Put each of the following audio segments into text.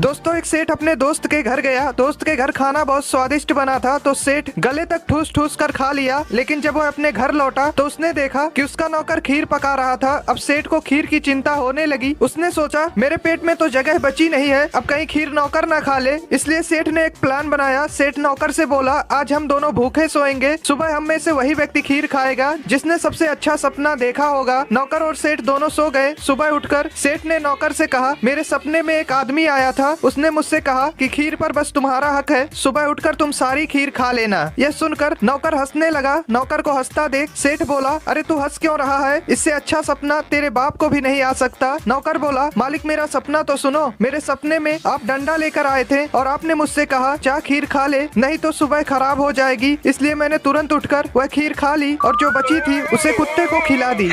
दोस्तों एक सेठ अपने दोस्त के घर गया। दोस्त के घर खाना बहुत स्वादिष्ट बना था तो सेठ गले तक ठूस ठूस कर खा लिया। लेकिन जब वो अपने घर लौटा तो उसने देखा कि उसका नौकर खीर पका रहा था। अब सेठ को खीर की चिंता होने लगी। उसने सोचा मेरे पेट में तो जगह बची नहीं है, अब कहीं खीर नौकर ना खा ले। इसलिए सेठ ने एक प्लान बनाया। सेठ नौकर से बोला आज हम दोनों भूखे सोएंगे, सुबह हम में से वही व्यक्ति खीर खाएगा जिसने सबसे अच्छा सपना देखा होगा। नौकर और सेठ दोनों सो गए। सुबह उठकर सेठ ने नौकर से कहा मेरे सपने में एक आदमी आया था, उसने मुझसे कहा कि खीर पर बस तुम्हारा हक है, सुबह उठकर तुम सारी खीर खा लेना। यह सुनकर नौकर हंसने लगा। नौकर को हंसता देख सेठ बोला अरे तू हंस क्यों रहा है, इससे अच्छा सपना तेरे बाप को भी नहीं आ सकता। नौकर बोला मालिक मेरा सपना तो सुनो, मेरे सपने में आप डंडा लेकर आए थे और आपने मुझसे कहा जा खीर खा ले नहीं तो सुबह खराब हो जाएगी। इसलिए मैंने तुरंत उठकर वह खीर खा ली और जो बची थी उसे कुत्ते को खिला दी।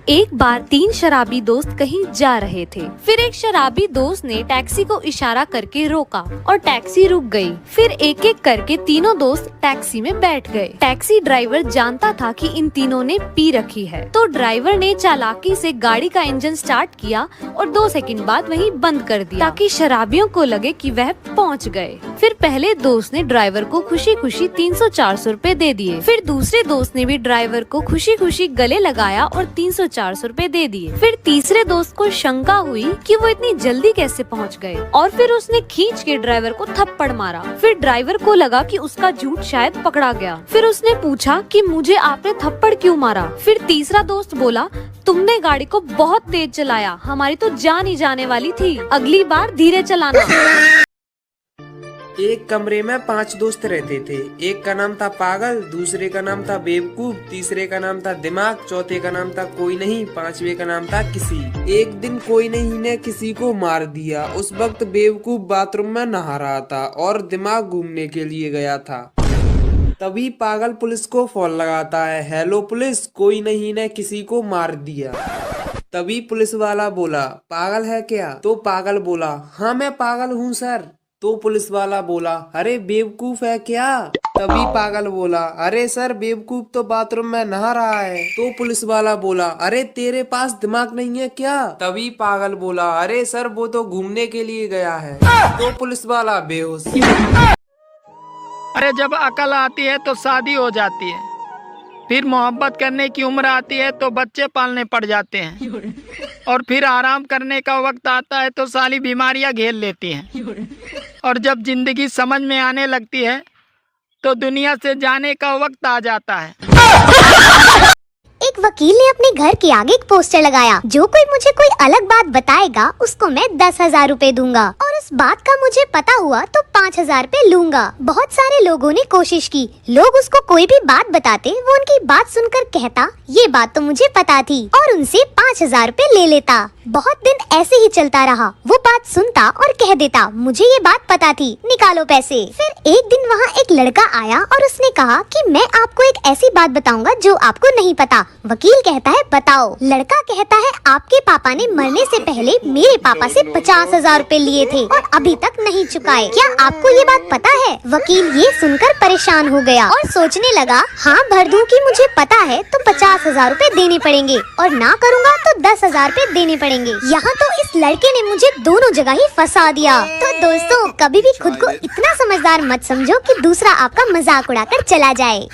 एक बार 3 शराबी दोस्त कहीं जा रहे थे। फिर एक शराबी दोस्त ने टैक्सी को इशारा करके रोका और टैक्सी रुक गई। फिर एक एक करके तीनों दोस्त टैक्सी में बैठ गए। टैक्सी ड्राइवर जानता था कि इन तीनों ने पी रखी है, तो ड्राइवर ने चालाकी से गाड़ी का इंजन स्टार्ट किया और 2 सेकंड बाद वहीं बंद कर दिया ताकि शराबियों को लगे कि वह पहुंच गए। फिर पहले दोस्त ने ड्राइवर को खुशी खुशी 300-400 रुपए दे दिए। फिर दूसरे दोस्त ने भी ड्राइवर को खुशी खुशी गले लगाया और 300-400 रुपए दे दिए। फिर तीसरे दोस्त को शंका हुई कि वो इतनी जल्दी कैसे पहुंच गए और फिर उसने खींच के ड्राइवर को थप्पड़ मारा। फिर ड्राइवर को लगा कि उसका झूठ शायद पकड़ा गया। फिर उसने पूछा कि मुझे आपने थप्पड़ क्यों मारा। फिर तीसरा दोस्त बोला तुमने गाड़ी को बहुत तेज चलाया, हमारी तो जान ही जाने वाली थी, अगली बार धीरे चलाना। एक कमरे में 5 दोस्त रहते थे। एक का नाम था पागल, दूसरे का नाम था बेवकूफ, तीसरे का नाम था दिमाग, चौथे का नाम था कोई नहीं, पांचवे का नाम था किसी। एक दिन कोई नहीं ने किसी को मार दिया। उस वक्त बेवकूफ बाथरूम में नहा रहा था और दिमाग घूमने के लिए गया था। तभी पागल पुलिस को फोन लगाता है, हेलो पुलिस, कोई नहीं ने किसी को मार दिया। तभी पुलिस वाला बोला पागल है क्या? तो पागल बोला हाँ मैं पागल हूँ सर। तो पुलिस वाला बोला अरे बेवकूफ है क्या? तभी पागल बोला अरे सर बेवकूफ तो बाथरूम में नहा रहा है। तो पुलिस वाला बोला अरे तेरे पास दिमाग नहीं है क्या? तभी पागल बोला अरे सर वो तो घूमने के लिए गया है। तो पुलिस वाला बेहोश। अरे जब अकल आती है तो शादी हो जाती है, फिर मोहब्बत करने की उम्र आती है तो बच्चे पालने पड़ जाते हैं, और फिर आराम करने का वक्त आता है तो सारी बीमारियां घेर लेती हैं, और जब जिंदगी समझ में आने लगती है तो दुनिया से जाने का वक्त आ जाता है। एक वकील ने अपने घर के आगे एक पोस्टर लगाया, जो कोई मुझे कोई अलग बात बताएगा उसको मैं 10,000 रुपए दूंगा, और उस बात का मुझे पता हुआ तो 5,000 रुपए लूंगा। बहुत सारे लोगों ने कोशिश की, लोग उसको कोई भी बात बताते वो उनकी बात सुनकर कहता ये बात तो मुझे पता थी, और उनसे 5,000 रुपए ले लेता। बहुत दिन ऐसे ही चलता रहा। वो बात सुनता और कह देता मुझे ये बात पता थी, निकालो पैसे। फिर एक दिन वहाँ एक लड़का आया और उसने कहा कि मैं आपको एक ऐसी बात बताऊंगा जो आपको नहीं पता। वकील कहता है बताओ। लड़का कहता है आपके पापा ने मरने से पहले मेरे पापा से 50,000 रुपए लिए थे और अभी तक नहीं चुकाए, क्या आपको ये बात पता है? वकील ये सुनकर परेशान हो गया और सोचने लगा हाँ भर दूं कि मुझे पता है तो 50,000 रुपए देने पड़ेंगे, और ना करूँगा तो 10,000 रुपए देने पड़ेंगे। यहाँ तो इस लड़के ने मुझे दोनों जगह ही फंसा दिया। तो दोस्तों कभी भी खुद को इतना समझदार मत समझो कि दूसरा आपका मजाक उड़ाकर चला जाए।